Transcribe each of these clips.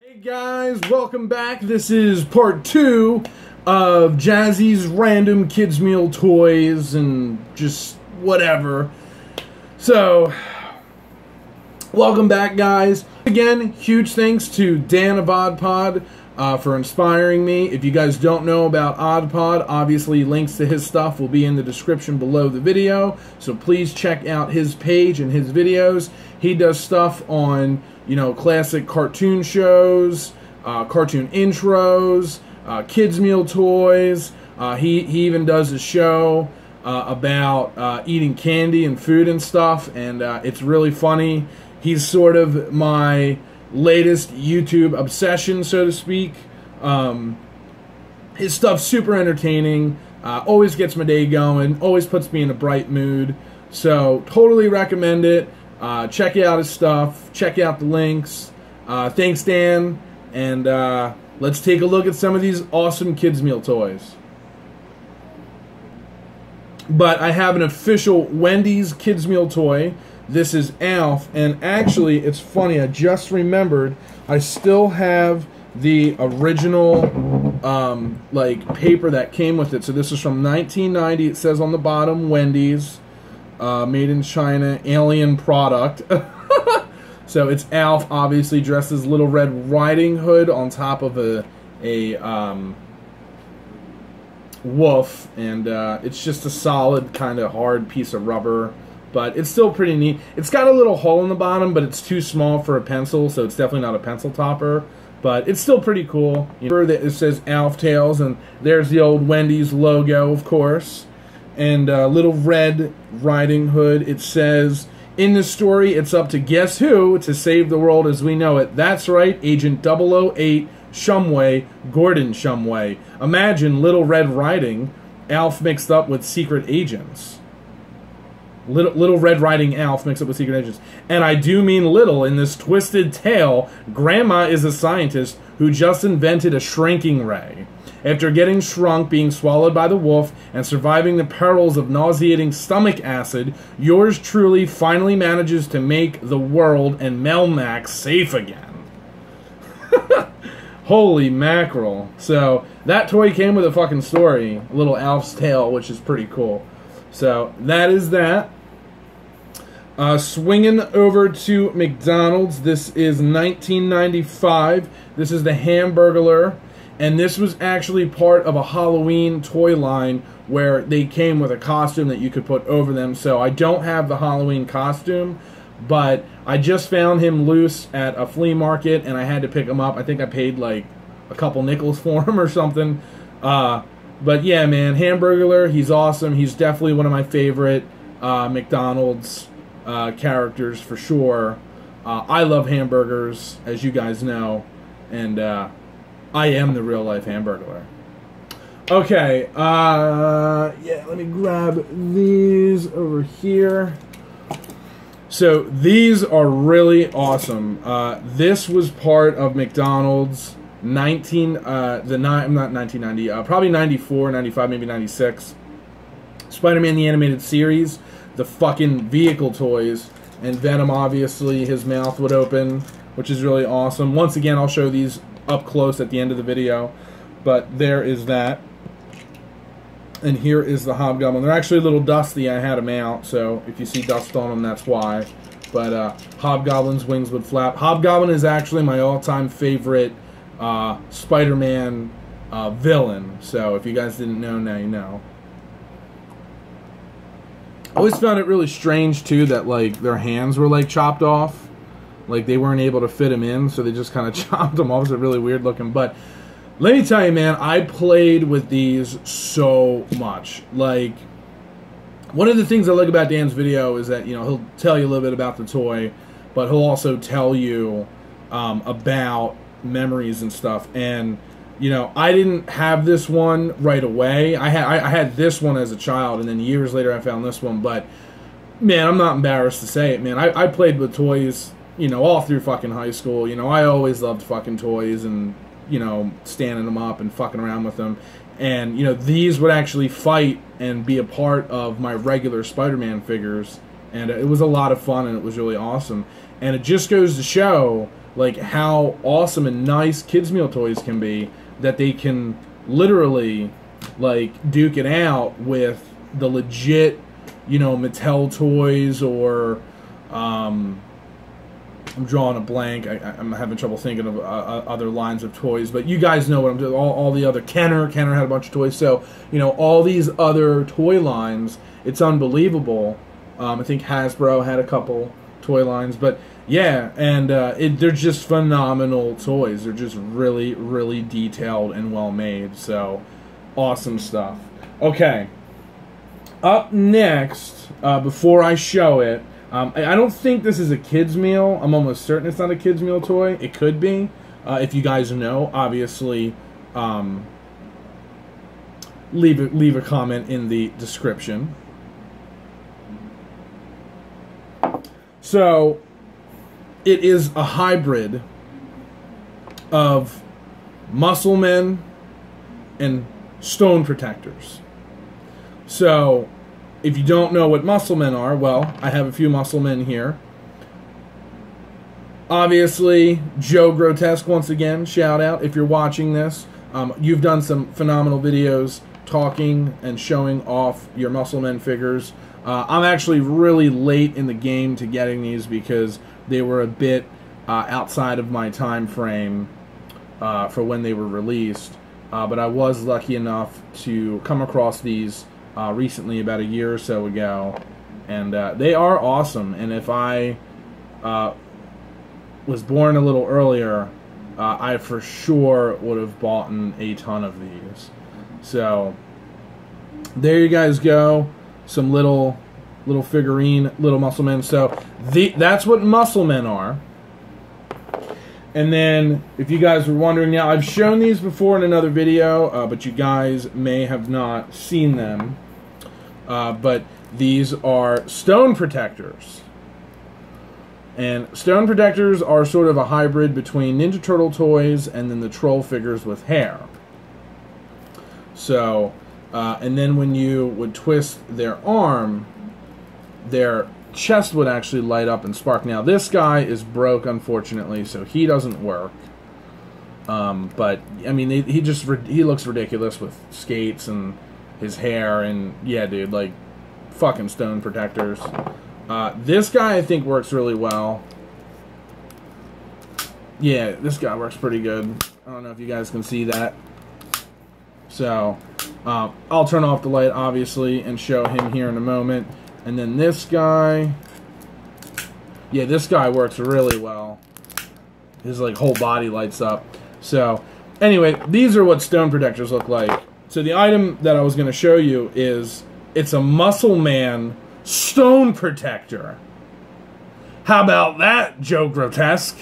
Hey guys, welcome back. This is part 2 of Jazzy's random kids meal toys and just whatever. So, welcome back guys. Again, huge thanks to Dan of OddPod for inspiring me. If you guys don't know about OddPod, obviously links to his stuff will be in the description below the video. So please check out his page and his videos. He does stuff on, you know, classic cartoon shows, cartoon intros, kids meal toys. He even does a show about eating candy and food and stuff, and it's really funny. He's sort of my latest YouTube obsession, so to speak. His stuff's super entertaining, always gets my day going, always puts me in a bright mood, so totally recommend it. Check out his stuff, check out the links. Thanks Dan, and let's take a look at some of these awesome kids meal toys. But I have an official Wendys kids meal toy. This is Alf, and actually it's funny, I just remembered I still have the original like paper that came with it. So this is from 1990. It says on the bottom Wendys, made in China, alien product. So it's Alf, obviously dressed as Little Red Riding Hood on top of a wolf, and it's just a solid kind of hard piece of rubber, but it's still pretty neat. It's got a little hole in the bottom, but it's too small for a pencil, so it's definitely not a pencil topper, but it's still pretty cool. It says Alf Tales, and there's the old Wendys logo, of course, and Little Red Riding Hood. It says, in the story, it's up to guess who to save the world as we know it. That's right, Agent 008 Shumway, Gordon Shumway. Imagine Little Red Riding, Alf mixed up with secret agents. Little Red Riding Alf mixed up with secret agents. And I do mean little. In this twisted tale, Grandma is a scientist who just invented a shrinking ray. After getting shrunk, being swallowed by the wolf, and surviving the perils of nauseating stomach acid, yours truly finally manages to make the world and Melmac safe again. Holy mackerel. So, that toy came with a fucking story. A little Alf's Tale, which is pretty cool. So, that is that. Swinging over to McDonald's. This is 1995. This is the Hamburglar. And this was actually part of a Halloween toy line where they came with a costume that you could put over them. So I don't have the Halloween costume, but I just found him loose at a flea market and I had to pick him up. I think I paid like a couple nickels for him or something. But yeah, man, Hamburglar, he's awesome. He's definitely one of my favorite McDonald's characters for sure. I love hamburgers, as you guys know, and I am the real-life Hamburglar. Okay, yeah, let me grab these over here. So, these are really awesome. This was part of McDonald's not 1990, probably 94, 95, maybe 96. SpiderMan the Animated Series, the fucking vehicle toys, and Venom, obviously, his mouth would open, which is really awesome. Once again, I'll show these up close at the end of the video, but there is that. And here is the Hobgoblin. They're actually a little dusty. I had them out, so if you see dust on them, that's why. But Hobgoblin's wings would flap. Hobgoblin is actually my all-time favorite Spider-Man villain, so if you guys didn't know, now you know. I always found it really strange, too, that, like, their hands were, like, chopped off. Like, they weren't able to fit him in, so they just kind of chopped them off. It's really weird looking. But let me tell you, man, I played with these so much. Like, one of the things I like about Dan's video is that, you know, he'll tell you a little bit about the toy, but he'll also tell you about memories and stuff. And, you know, I didn't have this one right away. I had this one as a child, and then years later I found this one. But, man, I'm not embarrassed to say it, man. I played with toys, you know, all through fucking high school. You know, I always loved fucking toys and, you know, standing them up and fucking around with them. And, you know, these would actually fight and be a part of my regular Spider-Man figures. And it was a lot of fun, and it was really awesome. And it just goes to show like how awesome and nice kids meal toys can be, that they can literally like duke it out with the legit, you know, Mattel toys, or I'm drawing a blank. I'm having trouble thinking of other lines of toys, but you guys know what I'm doing. All the other Kenner had a bunch of toys. So, you know, all these other toy lines, it's unbelievable. I think Hasbro had a couple toy lines, but yeah, and they're just phenomenal toys. They're just really, really detailed and well made. So, awesome stuff. Okay, up next, before I show it, I don't think this is a kid's meal. I'm almost certain it's not a kid's meal toy. It could be. If you guys know, obviously, leave a comment in the description. So, it is a hybrid of muscle men and stone protectors. So, if you don't know what muscle men are, well, I have a few muscle men here. Obviously, Joe Grotesque, once again, shout out if you're watching this. You've done some phenomenal videos talking and showing off your muscle men figures. I'm actually really late in the game to getting these because they were a bit outside of my time frame for when they were released. But I was lucky enough to come across these recently, about a year or so ago, and they are awesome. And if I was born a little earlier, I for sure would have bought a ton of these. So there you guys go, some little figurine, little muscle men. So that's what muscle men are. And then, if you guys were wondering, now I've shown these before in another video, but you guys may have not seen them. But these are stone protectors. And stone protectors are sort of a hybrid between Ninja Turtle toys and then the troll figures with hair. So, and then when you would twist their arm, their chest would actually light up and spark. Now, this guy is broke, unfortunately, so he doesn't work. But, I mean, he looks ridiculous with skates and his hair, and yeah, dude, like, fucking stone protectors. This guy I think works really well. Yeah, this guy works pretty good. I don't know if you guys can see that. So, I'll turn off the light, obviously, and show him here in a moment. And then this guy, yeah, this guy works really well. His, like, whole body lights up. So, anyway, these are what stone protectors look like. So the item that I was going to show you is, it's a Muscle Man stone protector. How about that, Joe Grotesque?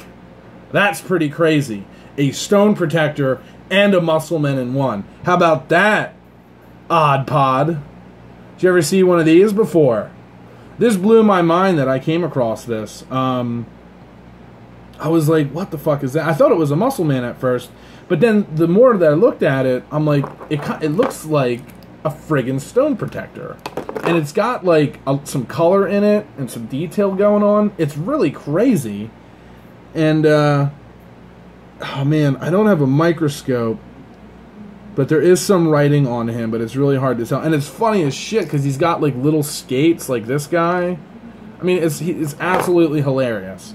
That's pretty crazy. A stone protector and a Muscle Man in one. How about that, Odd Pod? Did you ever see one of these before? This blew my mind that I came across this. I was like, what the fuck is that? I thought it was a Muscle Man at first. But then the more that I looked at it, I'm like, it looks like a friggin' stone protector. And it's got, like, some color in it and some detail going on. It's really crazy. And, oh man, I don't have a microscope. But there is some writing on him, but it's really hard to tell. And it's funny as shit, because he's got, like, little skates like this guy. I mean, it's absolutely hilarious.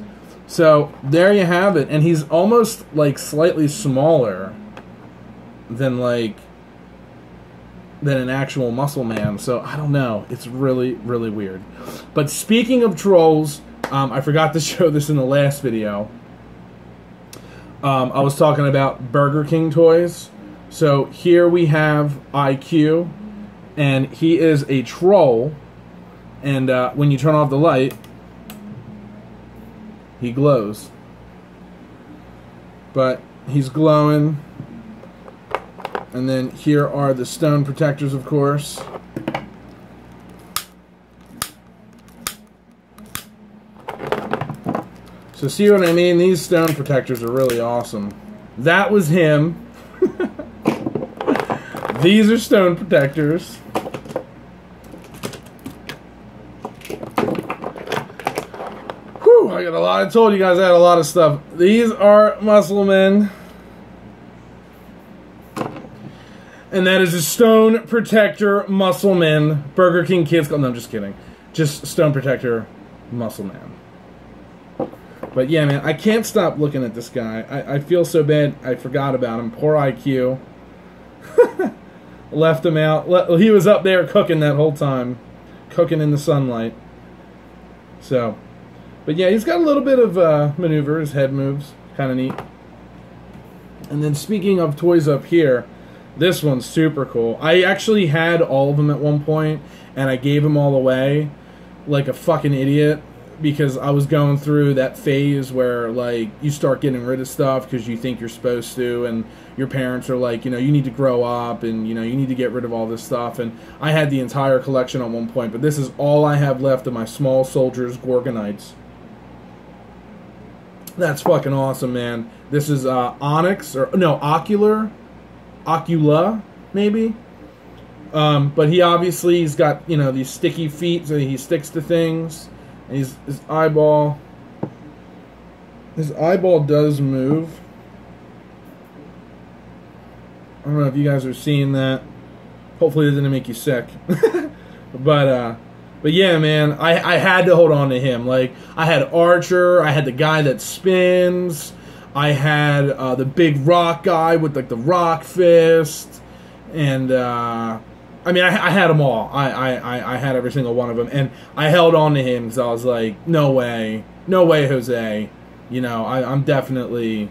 So, there you have it. And he's almost, like, slightly smaller than, like, than an actual Muscle Man. So, I don't know. It's really, really weird. But speaking of trolls, I forgot to show this in the last video. I was talking about Burger King toys. So, here we have IQ. And he is a troll. And when you turn off the light, he glows. But he's glowing. And then here are the stone protectors, of course. So see what I mean? These stone protectors are really awesome. That was him. These are stone protectors. Whew. Woo! I got a lot. I told you guys I had a lot of stuff. These are Muscle Men. And that is a Stone Protector Muscle Man. Burger King Kids Club. No, I'm just kidding. Just Stone Protector Muscle Man. But yeah, man, I can't stop looking at this guy. I feel so bad. I forgot about him. Poor IQ. Left him out. He was up there cooking that whole time. Cooking in the sunlight. So, but yeah, he's got a little bit of maneuver. His head moves. Kind of neat. And then speaking of toys up here, this one's super cool. I actually had all of them at one point, and I gave them all away like a fucking idiot because I was going through that phase where, like, you start getting rid of stuff because you think you're supposed to, and your parents are like, you know, you need to grow up, and, you know, you need to get rid of all this stuff. And I had the entire collection at one point, but this is all I have left of my Small Soldiers Gorgonites. That's fucking awesome, man. This is Onyx, or no, Ocula, maybe. But he's got, you know, these sticky feet, so he sticks to things. And his eyeball does move. I don't know if you guys are seeing that. Hopefully it didn't make you sick. But yeah, man, I had to hold on to him. Like, I had Archer, I had the guy that spins, I had the big rock guy with, like, the rock fist, and I mean, I had them all. I had every single one of them, and I held on to him because I was like, no way, Jose. You know, I'm definitely,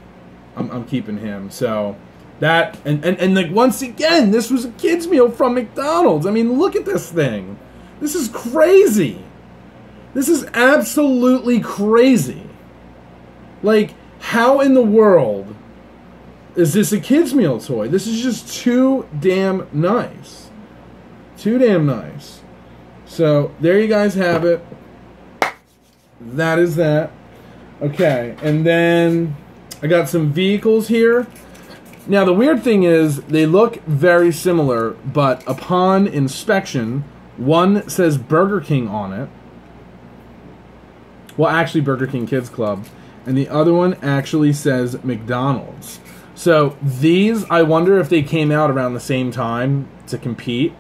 I'm keeping him. So that, and like, once again, this was a kid's meal from McDonald's. I mean, look at this thing. This is crazy. This is absolutely crazy. Like, how in the world is this a kid's meal toy? This is just too damn nice. Too damn nice. So, there you guys have it. That is that. Okay, and then I got some vehicles here. Now, the weird thing is, they look very similar, but upon inspection, one says Burger King on it. Well, actually, Burger King Kids Club. And the other one actually says McDonald's. So, these, I wonder if they came out around the same time to compete.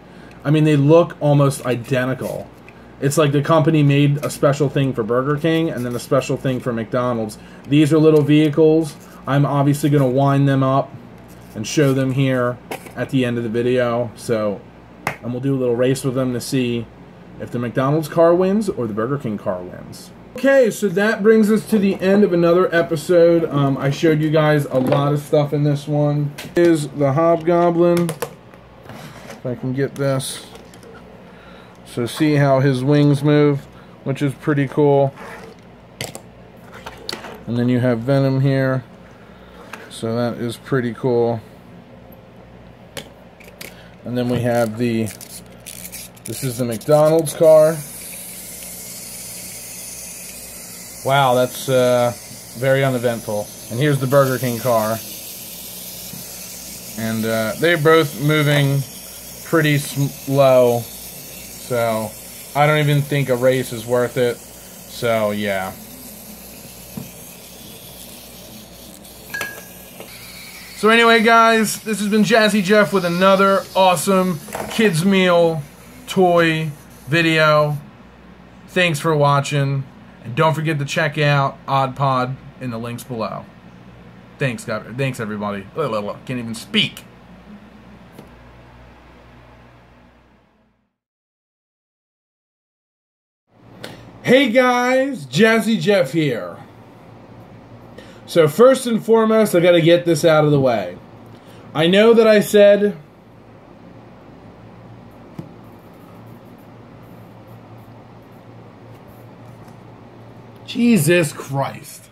I mean, they look almost identical. It's like the company made a special thing for Burger King and then a special thing for McDonald's. These are little vehicles. I'm obviously going to wind them up and show them here at the end of the video. So, and we'll do a little race with them to see if the McDonald's car wins or the Burger King car wins. Okay, so that brings us to the end of another episode. I showed you guys a lot of stuff in this one. Is the Hobgoblin. If I can get this. So see how his wings move, which is pretty cool. And then you have Venom here. So that is pretty cool. And then we have this is the McDonald's car. Wow, that's very uneventful. And here's the Burger King car. And they're both moving pretty slow. So, I don't even think a race is worth it. So, yeah. So anyway, guys, this has been Jazzy Jeff with another awesome kids meal toy video. Thanks for watching. And don't forget to check out Odd Pod in the links below. Thanks, guys. Thanks, everybody. Can't even speak. Hey, guys. Jazzy Jeff here. So first and foremost, I got to get this out of the way. I know that I said Jesus Christ.